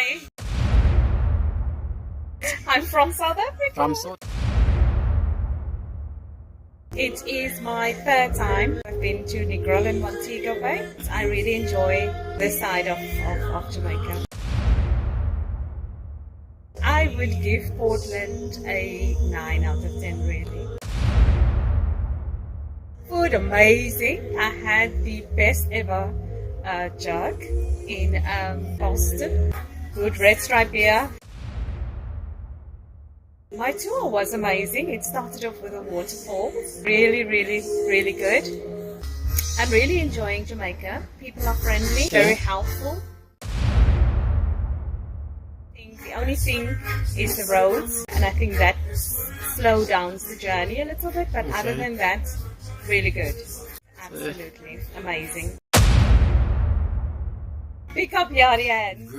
Hi. I'm from South Africa. It is my third time. I've been to Negril and Montego Bay. I really enjoy this side of Jamaica. I would give Portland a 9 out of 10 really. Food amazing. I had the best ever jug in Boston. Good red stripe beer. My tour was amazing. It started off with a waterfall. Really, really, really good. I'm really enjoying Jamaica. People are friendly, very helpful. The only thing is the roads, and I think that slows down the journey a little bit, but other than that, really good. Absolutely amazing. Pick up your hand.